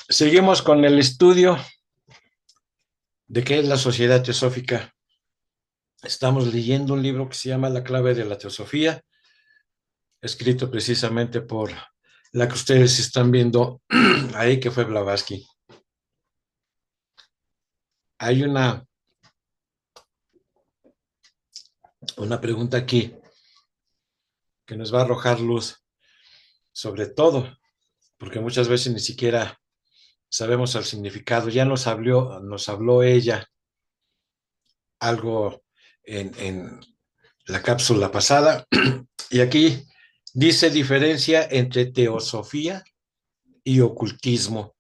Seguimos con el estudio de qué es la sociedad teosófica. Estamos leyendo un libro que se llama La clave de la teosofía, escrito precisamente por la que ustedes están viendo ahí, que fue Blavatsky. Hay una pregunta aquí que nos va a arrojar luz sobre todo, porque muchas veces ni siquiera sabemos el significado. Ya nos habló ella algo en la cápsula pasada, y aquí dice diferencia entre teosofía y ocultismo.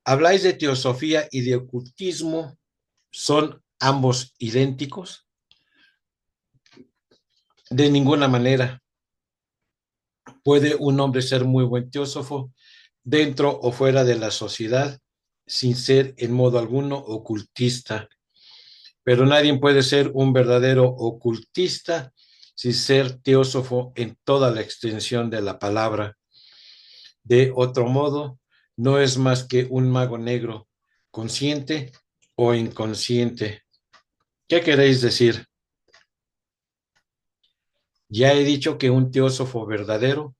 ¿Habláis de teosofía y de ocultismo? ¿Son ambos idénticos? De ninguna manera. ¿Puede un hombre ser muy buen teósofo dentro o fuera de la sociedad sin ser en modo alguno ocultista? Pero nadie puede ser un verdadero ocultista sin ser teósofo en toda la extensión de la palabra. De otro modo, no es más que un mago negro, consciente o inconsciente. ¿Qué queréis decir? Ya he dicho que un teósofo verdadero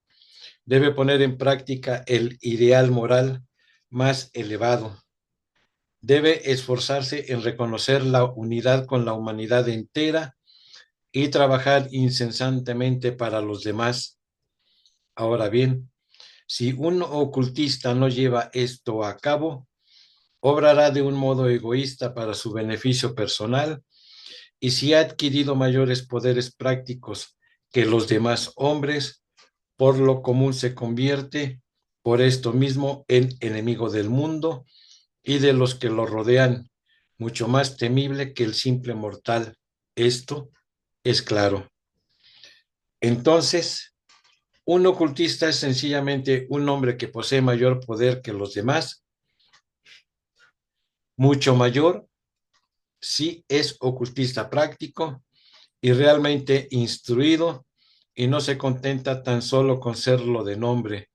debe poner en práctica el ideal moral más elevado. Debe esforzarse en reconocer la unidad con la humanidad entera y trabajar incesantemente para los demás. Ahora bien, si un ocultista no lleva esto a cabo, obrará de un modo egoísta para su beneficio personal, y si ha adquirido mayores poderes prácticos que los demás hombres, por lo común se convierte por esto mismo en enemigo del mundo y de los que lo rodean, mucho más temible que el simple mortal. Esto es claro. Entonces, un ocultista es sencillamente un hombre que posee mayor poder que los demás, mucho mayor si es ocultista práctico y realmente instruido, y no se contenta tan solo con serlo de nombre.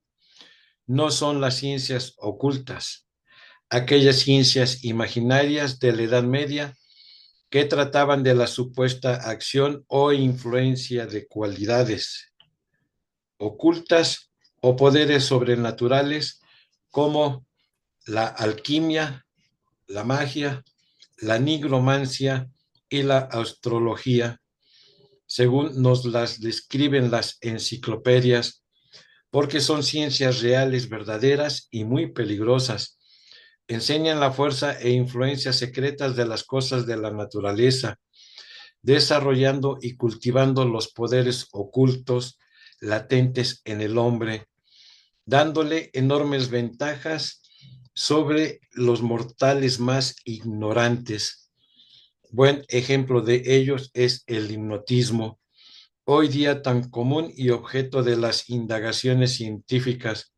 No son las ciencias ocultas, aquellas ciencias imaginarias de la Edad Media que trataban de la supuesta acción o influencia de cualidades ocultas o poderes sobrenaturales como la alquimia, la magia, la nigromancia y la astrología, según nos las describen las enciclopedias, porque son ciencias reales, verdaderas y muy peligrosas. Enseñan la fuerza e influencia secretas de las cosas de la naturaleza, desarrollando y cultivando los poderes ocultos latentes en el hombre, dándole enormes ventajas sobre los mortales más ignorantes. Buen ejemplo de ellos es el hipnotismo, hoy día tan común y objeto de las indagaciones científicas.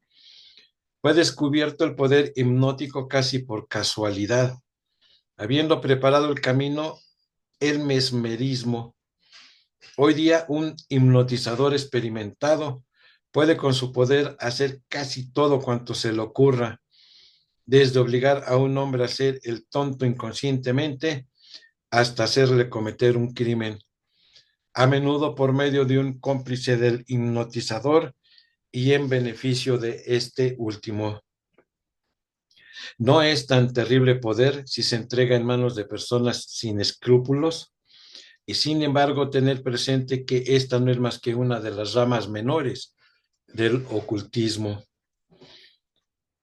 Fue descubierto el poder hipnótico casi por casualidad, habiendo preparado el camino el mesmerismo. Hoy día un hipnotizador experimentado puede con su poder hacer casi todo cuanto se le ocurra, desde obligar a un hombre a ser el tonto inconscientemente hasta hacerle cometer un crimen, a menudo por medio de un cómplice del hipnotizador y en beneficio de este último. No es tan terrible poder si se entrega en manos de personas sin escrúpulos, y sin embargo tener presente que esta no es más que una de las ramas menores del ocultismo.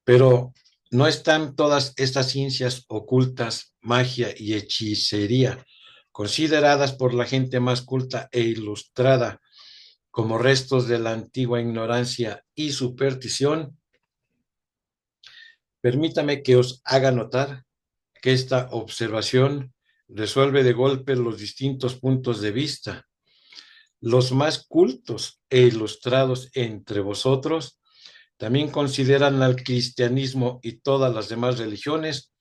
Pero no están todas estas ciencias ocultas, magia y hechicería, consideradas por la gente más culta e ilustrada como restos de la antigua ignorancia y superstición. Permítame que os haga notar que esta observación resuelve de golpe los distintos puntos de vista. Los más cultos e ilustrados entre vosotros también consideran al cristianismo y todas las demás religiones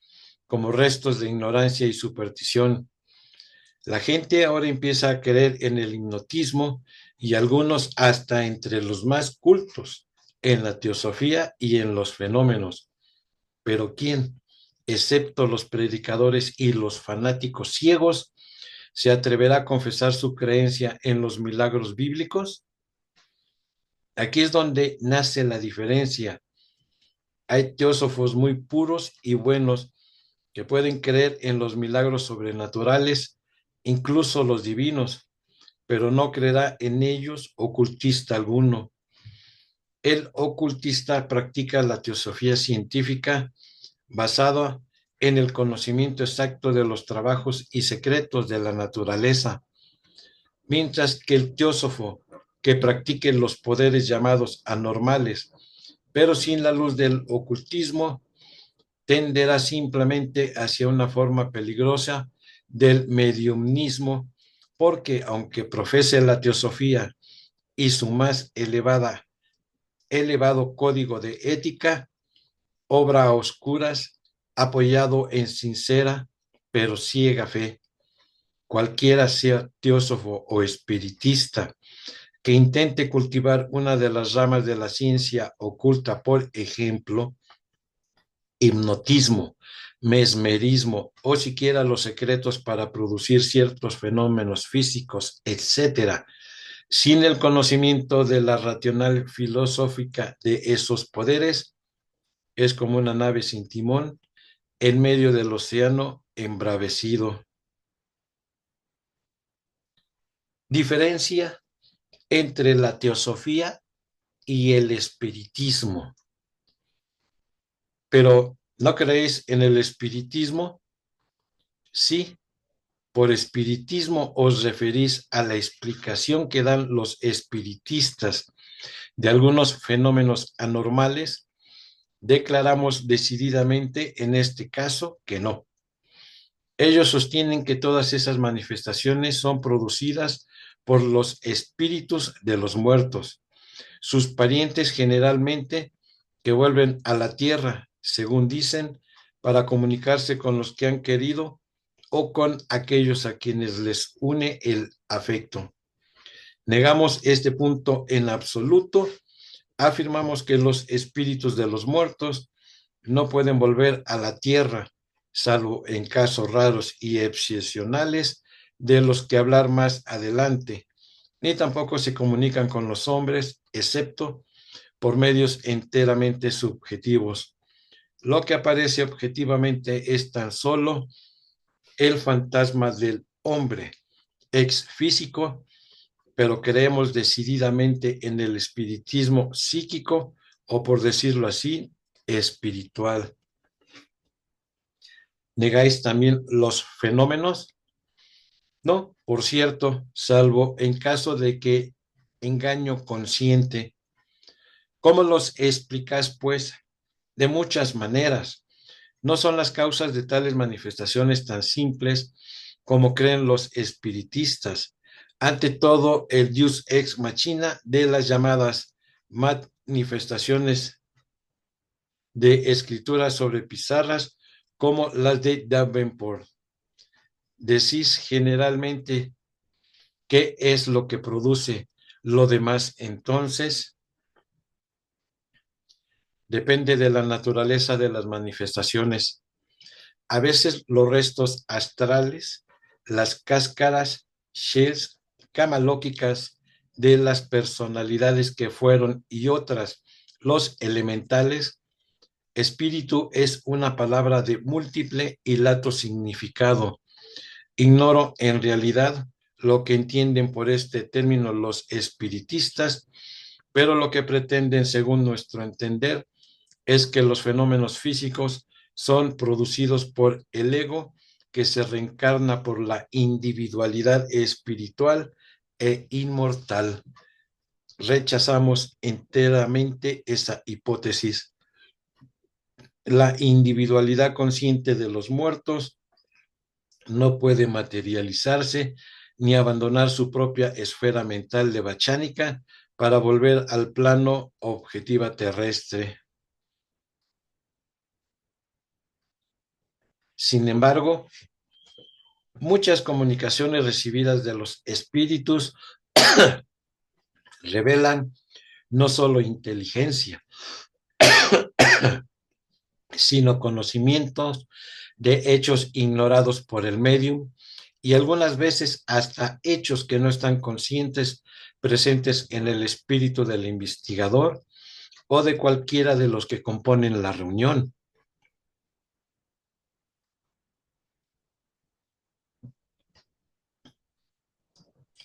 como restos de ignorancia y superstición. La gente ahora empieza a creer en el hipnotismo, y algunos hasta entre los más cultos en la teosofía y en los fenómenos. Pero ¿quién, excepto los predicadores y los fanáticos ciegos, se atreverá a confesar su creencia en los milagros bíblicos? Aquí es donde nace la diferencia. Hay teósofos muy puros y buenos que pueden creer en los milagros sobrenaturales, incluso los divinos, pero no creerá en ellos ocultista alguno. El ocultista practica la teosofía científica basada en el conocimiento exacto de los trabajos y secretos de la naturaleza, mientras que el teósofo que practique los poderes llamados anormales, pero sin la luz del ocultismo, tenderá simplemente hacia una forma peligrosa del mediumismo, porque aunque profese la teosofía y su más elevado código de ética, obra a oscuras, apoyado en sincera pero ciega fe, cualquiera sea teósofo o espiritista que intente cultivar una de las ramas de la ciencia oculta, por ejemplo, hipnotismo, mesmerismo o siquiera los secretos para producir ciertos fenómenos físicos, etcétera, sin el conocimiento de la racional filosófica de esos poderes, es como una nave sin timón en medio del océano embravecido. Diferencia entre la teosofía y el espiritismo. Pero, ¿no creéis en el espiritismo? Sí, por espiritismo os referís a la explicación que dan los espiritistas de algunos fenómenos anormales. Declaramos decididamente en este caso que no. Ellos sostienen que todas esas manifestaciones son producidas por los espíritus de los muertos, sus parientes generalmente, que vuelven a la tierra, según dicen, para comunicarse con los que han querido o con aquellos a quienes les une el afecto. Negamos este punto en absoluto. Afirmamos que los espíritus de los muertos no pueden volver a la tierra, salvo en casos raros y excepcionales, de los que hablar más adelante, ni tampoco se comunican con los hombres, excepto por medios enteramente subjetivos. Lo que aparece objetivamente es tan solo el fantasma del hombre, ex físico, pero creemos decididamente en el espiritismo psíquico, o por decirlo así, espiritual. ¿Negáis también los fenómenos? No, por cierto, salvo en caso de que engaño consciente. ¿Cómo los explicas, pues? De muchas maneras. No son las causas de tales manifestaciones tan simples como creen los espiritistas. Ante todo, el Deus ex machina de las llamadas manifestaciones de escrituras sobre pizarras, como las de Davenport. Decís generalmente qué es lo que produce lo demás, entonces depende de la naturaleza de las manifestaciones. A veces los restos astrales, las cáscaras, shells camalóquicas de las personalidades que fueron y otras, los elementales. Espíritu es una palabra de múltiple y lato significado. Ignoro en realidad lo que entienden por este término los espiritistas, pero lo que pretenden, según nuestro entender, es que los fenómenos físicos son producidos por el ego, que se reencarna por la individualidad espiritual e inmortal. Rechazamos enteramente esa hipótesis. La individualidad consciente de los muertos no puede materializarse ni abandonar su propia esfera mental de bachánica para volver al plano objetiva terrestre. Sin embargo, muchas comunicaciones recibidas de los espíritus revelan no solo inteligencia, sino conocimientos de hechos ignorados por el medium y algunas veces hasta hechos que no están conscientes presentes en el espíritu del investigador o de cualquiera de los que componen la reunión.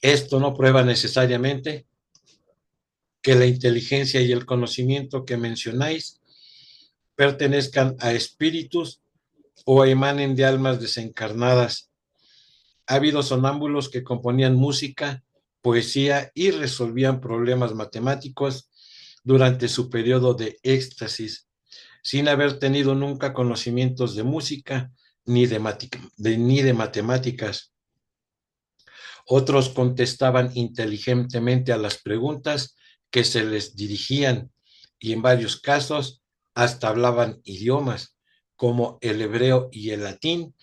Esto no prueba necesariamente que la inteligencia y el conocimiento que mencionáis pertenezcan a espíritus o emanen de almas desencarnadas. Ha habido sonámbulos que componían música, poesía y resolvían problemas matemáticos durante su periodo de éxtasis, sin haber tenido nunca conocimientos de música ni de matemáticas. Otros contestaban inteligentemente a las preguntas que se les dirigían y en varios casos hasta hablaban idiomas como el hebreo y el latín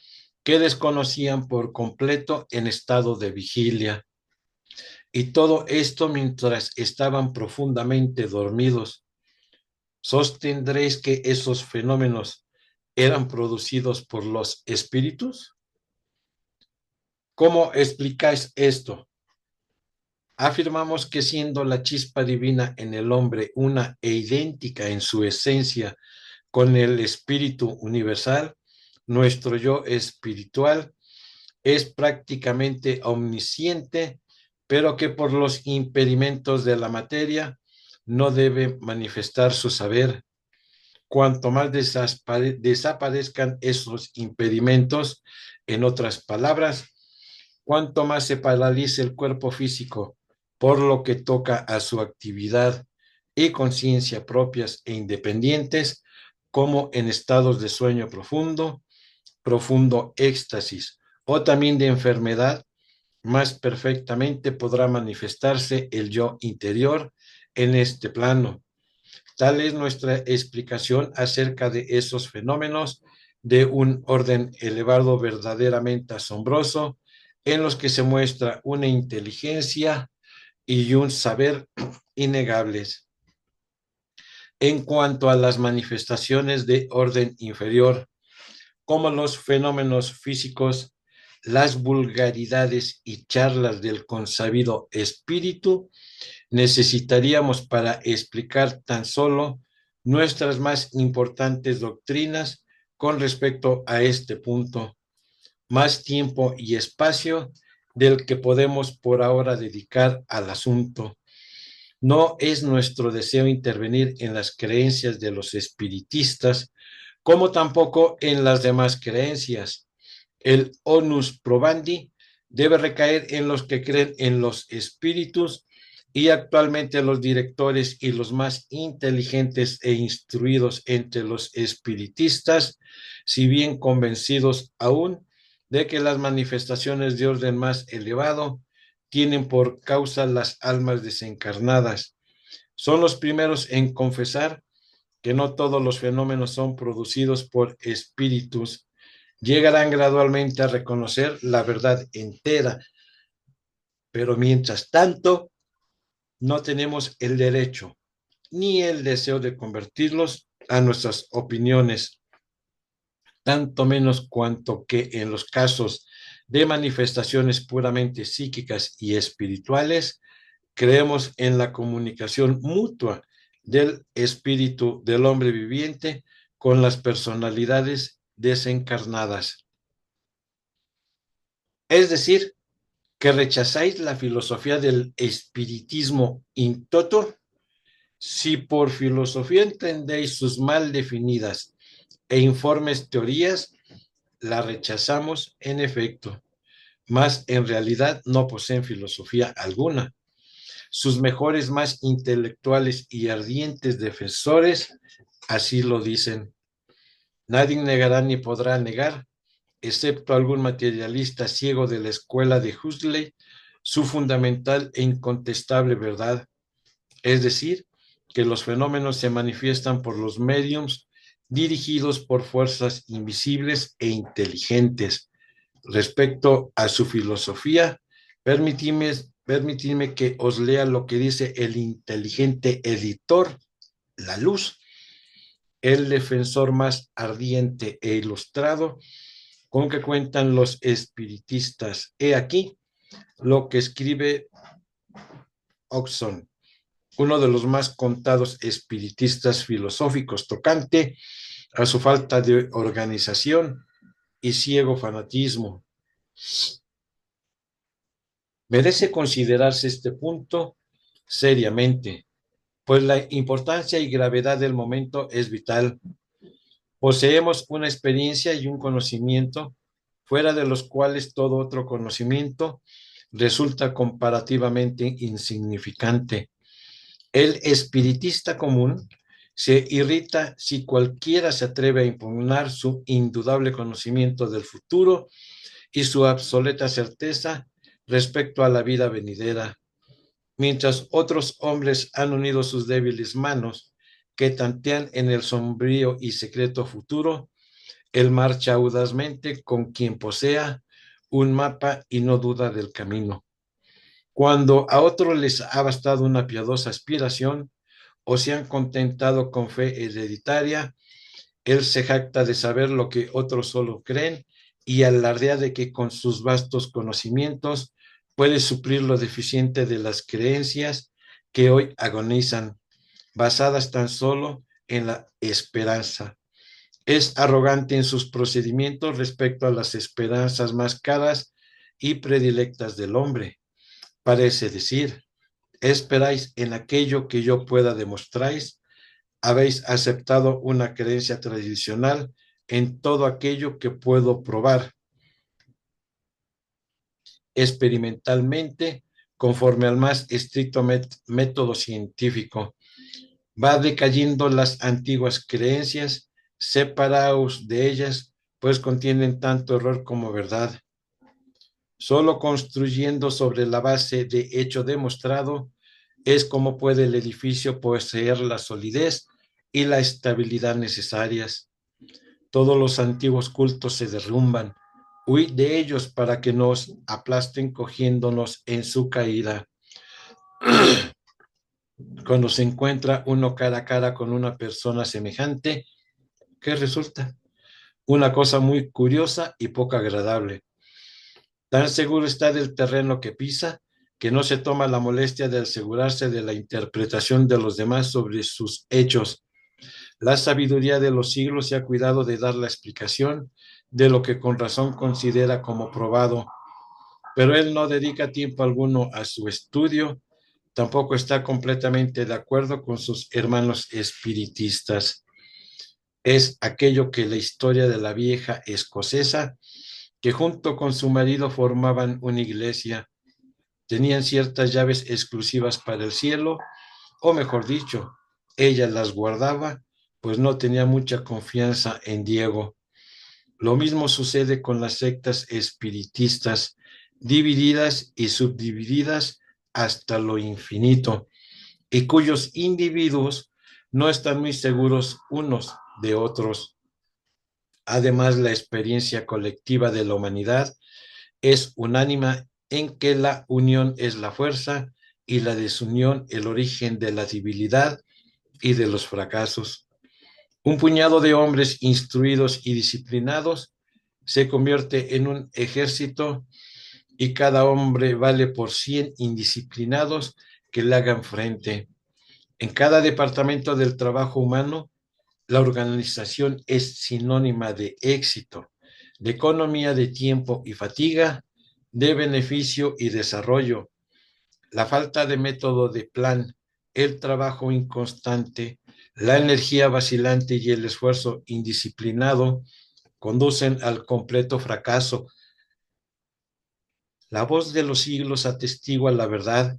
que desconocían por completo en estado de vigilia. Y todo esto mientras estaban profundamente dormidos. ¿Sostendréis que esos fenómenos eran producidos por los espíritus? ¿Cómo explicáis esto? Afirmamos que siendo la chispa divina en el hombre una e idéntica en su esencia con el espíritu universal, nuestro yo espiritual es prácticamente omnisciente, pero que por los impedimentos de la materia no debe manifestar su saber. Cuanto más desaparezcan esos impedimentos, en otras palabras, cuanto más se paralice el cuerpo físico por lo que toca a su actividad y conciencia propias e independientes, como en estados de sueño profundo, profundo éxtasis o también de enfermedad, más perfectamente podrá manifestarse el yo interior en este plano. Tal es nuestra explicación acerca de esos fenómenos de un orden elevado verdaderamente asombroso, en los que se muestra una inteligencia y un saber innegables. En cuanto a las manifestaciones de orden inferior, como los fenómenos físicos, las vulgaridades y charlas del consabido espíritu, necesitaríamos para explicar tan solo nuestras más importantes doctrinas con respecto a este punto, más tiempo y espacio del que podemos por ahora dedicar al asunto. No es nuestro deseo intervenir en las creencias de los espiritistas, como tampoco en las demás creencias. El onus probandi debe recaer en los que creen en los espíritus y actualmente los directores y los más inteligentes e instruidos entre los espiritistas, si bien convencidos aún de que las manifestaciones de orden más elevado tienen por causa las almas desencarnadas. Son los primeros en confesar que no todos los fenómenos son producidos por espíritus. Llegarán gradualmente a reconocer la verdad entera, pero mientras tanto no tenemos el derecho ni el deseo de convertirlos a nuestras opiniones, tanto menos cuanto que en los casos de manifestaciones puramente psíquicas y espirituales, creemos en la comunicación mutua del espíritu del hombre viviente con las personalidades desencarnadas. Es decir, que rechazáis la filosofía del espiritismo in toto. Si por filosofía entendéis sus mal definidas e informes teorías, la rechazamos en efecto, mas en realidad no poseen filosofía alguna. Sus mejores, más intelectuales y ardientes defensores así lo dicen. Nadie negará ni podrá negar, excepto algún materialista ciego de la escuela de Huxley, su fundamental e incontestable verdad, es decir, que los fenómenos se manifiestan por los mediums dirigidos por fuerzas invisibles e inteligentes. Respecto a su filosofía, Permitidme que os lea lo que dice el inteligente editor, La Luz, el defensor más ardiente e ilustrado con que cuentan los espiritistas. He aquí lo que escribe Oxon, uno de los más contados espiritistas filosóficos, tocante a su falta de organización y ciego fanatismo. Merece considerarse este punto seriamente, pues la importancia y gravedad del momento es vital. Poseemos una experiencia y un conocimiento fuera de los cuales todo otro conocimiento resulta comparativamente insignificante. El espiritista común se irrita si cualquiera se atreve a impugnar su indudable conocimiento del futuro y su obsoleta certeza respecto a la vida venidera, mientras otros hombres han unido sus débiles manos que tantean en el sombrío y secreto futuro. Él marcha audazmente con quien posea un mapa y no duda del camino. Cuando a otros les ha bastado una piadosa aspiración o se han contentado con fe hereditaria, él se jacta de saber lo que otros solo creen y alardea de que con sus vastos conocimientos puede suplir lo deficiente de las creencias que hoy agonizan, basadas tan solo en la esperanza. Es arrogante en sus procedimientos respecto a las esperanzas más caras y predilectas del hombre. Parece decir, esperáis en aquello que yo pueda demostráis, habéis aceptado una creencia tradicional en todo aquello que puedo probar experimentalmente conforme al más estricto método científico. Va decayendo las antiguas creencias, separaos de ellas, pues contienen tanto error como verdad. Solo construyendo sobre la base de hecho demostrado es como puede el edificio poseer la solidez y la estabilidad necesarias. Todos los antiguos cultos se derrumban. Huid de ellos para que nos aplasten cogiéndonos en su caída. Cuando se encuentra uno cara a cara con una persona semejante, ¿qué resulta? Una cosa muy curiosa y poco agradable. Tan seguro está del terreno que pisa, que no se toma la molestia de asegurarse de la interpretación de los demás sobre sus hechos. La sabiduría de los siglos se ha cuidado de dar la explicación de lo que con razón considera como probado, pero él no dedica tiempo alguno a su estudio, tampoco está completamente de acuerdo con sus hermanos espiritistas. Es aquello que la historia de la vieja escocesa, que junto con su marido formaban una iglesia, tenían ciertas llaves exclusivas para el cielo, o mejor dicho, ella las guardaba, pues no tenía mucha confianza en Diego. Lo mismo sucede con las sectas espiritistas, divididas y subdivididas hasta lo infinito, y cuyos individuos no están muy seguros unos de otros. Además, la experiencia colectiva de la humanidad es unánime en que la unión es la fuerza y la desunión el origen de la debilidad y de los fracasos. Un puñado de hombres instruidos y disciplinados se convierte en un ejército y cada hombre vale por 100 indisciplinados que le hagan frente. En cada departamento del trabajo humano, la organización es sinónima de éxito, de economía de tiempo y fatiga, de beneficio y desarrollo. La falta de método de plan, el trabajo inconstante, la energía vacilante y el esfuerzo indisciplinado conducen al completo fracaso. La voz de los siglos atestigua la verdad.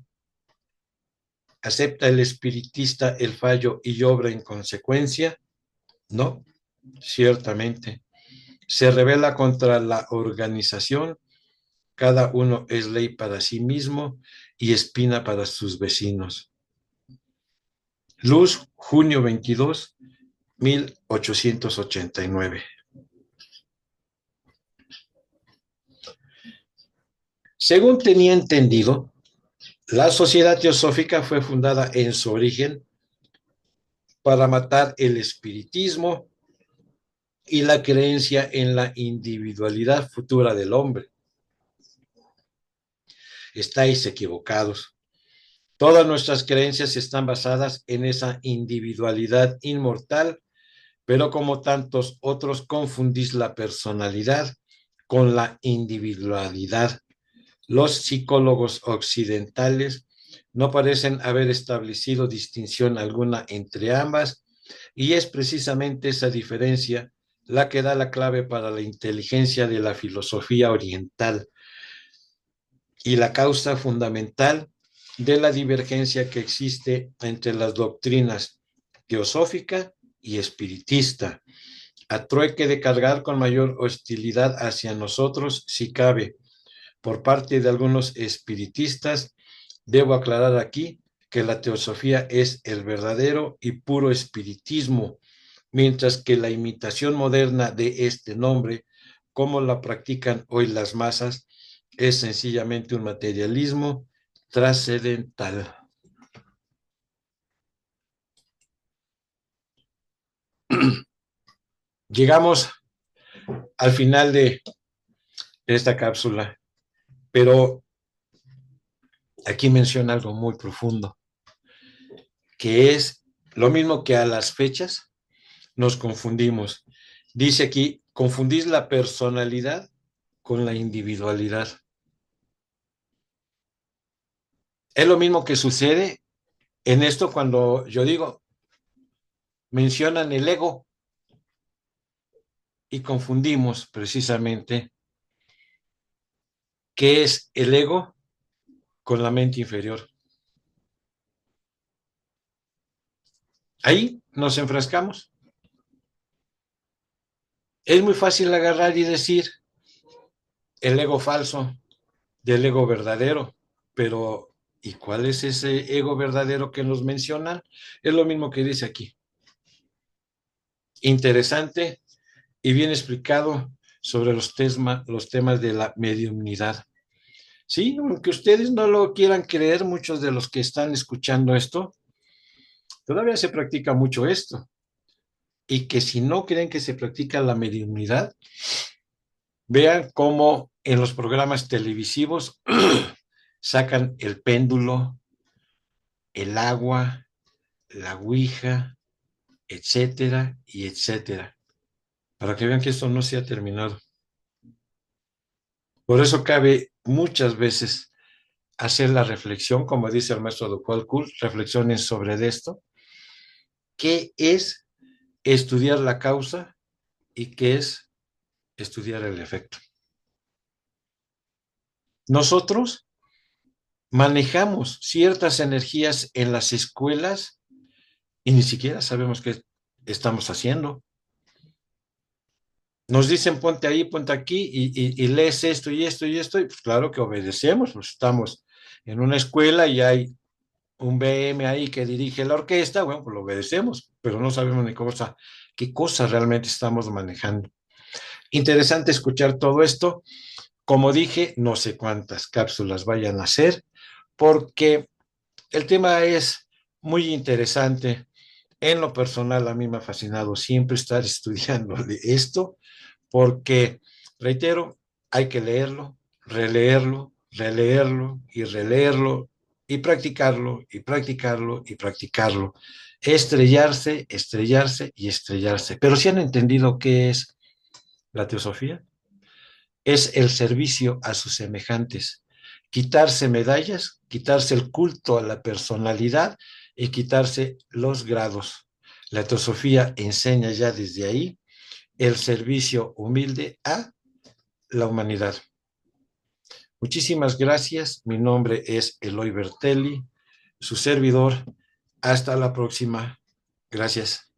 ¿Acepta el espiritista el fallo y obra en consecuencia? No, ciertamente. Se rebela contra la organización. Cada uno es ley para sí mismo y espina para sus vecinos. Luz, junio 22, 1889. Según tenía entendido, La sociedad teosófica fue fundada en su origen para matar el espiritismo y la creencia en la individualidad futura del hombre. Estáis equivocados. Todas nuestras creencias están basadas en esa individualidad inmortal, pero como tantos otros confundís la personalidad con la individualidad. Los psicólogos occidentales no parecen haber establecido distinción alguna entre ambas, y es precisamente esa diferencia la que da la clave para la inteligencia de la filosofía oriental y la causa fundamental de la divergencia que existe entre las doctrinas teosófica y espiritista, a trueque de cargar con mayor hostilidad hacia nosotros, si cabe, por parte de algunos espiritistas. Debo aclarar aquí que la teosofía es el verdadero y puro espiritismo, mientras que la imitación moderna de este nombre, como la practican hoy las masas, es sencillamente un materialismo trascendental. Llegamos al final de esta cápsula, pero aquí menciona algo muy profundo, que es lo mismo que a las fechas nos confundimos. Dice aquí, confundís la personalidad con la individualidad. Es lo mismo que sucede en esto cuando yo digo, mencionan el ego y confundimos precisamente qué es el ego con la mente inferior. Ahí nos enfrascamos. Es muy fácil agarrar y decir el ego falso del ego verdadero, pero ¿y cuál es ese ego verdadero que nos mencionan? Es lo mismo que dice aquí. Interesante y bien explicado sobre los temas de la mediunidad. Sí, aunque ustedes no lo quieran creer, muchos de los que están escuchando esto, todavía se practica mucho esto. Y que si no creen que se practica la mediunidad, vean cómo en los programas televisivos sacan el péndulo, el agua, la ouija, etcétera, y etcétera, para que vean que esto no se ha terminado. Por eso cabe muchas veces hacer la reflexión, como dice el maestro Doctor Kuhl, reflexionen sobre esto, qué es estudiar la causa y qué es estudiar el efecto. Nosotros manejamos ciertas energías en las escuelas y ni siquiera sabemos qué estamos haciendo. Nos dicen ponte ahí, ponte aquí y lees esto y esto y esto, y pues claro que obedecemos, pues estamos en una escuela y hay un BM ahí que dirige la orquesta, bueno, pues lo obedecemos, pero no sabemos ni qué cosa realmente estamos manejando. Interesante escuchar todo esto. Como dije, no sé cuántas cápsulas vayan a hacer, porque el tema es muy interesante. En lo personal, a mí me ha fascinado siempre estar estudiando de esto, porque, reitero, hay que leerlo, releerlo, releerlo y releerlo y practicarlo y practicarlo y practicarlo. Estrellarse, estrellarse y estrellarse. Pero si han entendido qué es la teosofía, es el servicio a sus semejantes, quitarse medallas, quitarse el culto a la personalidad y quitarse los grados. La teosofía enseña ya desde ahí el servicio humilde a la humanidad. Muchísimas gracias. Mi nombre es Eloy Bertelli, su servidor. Hasta la próxima. Gracias.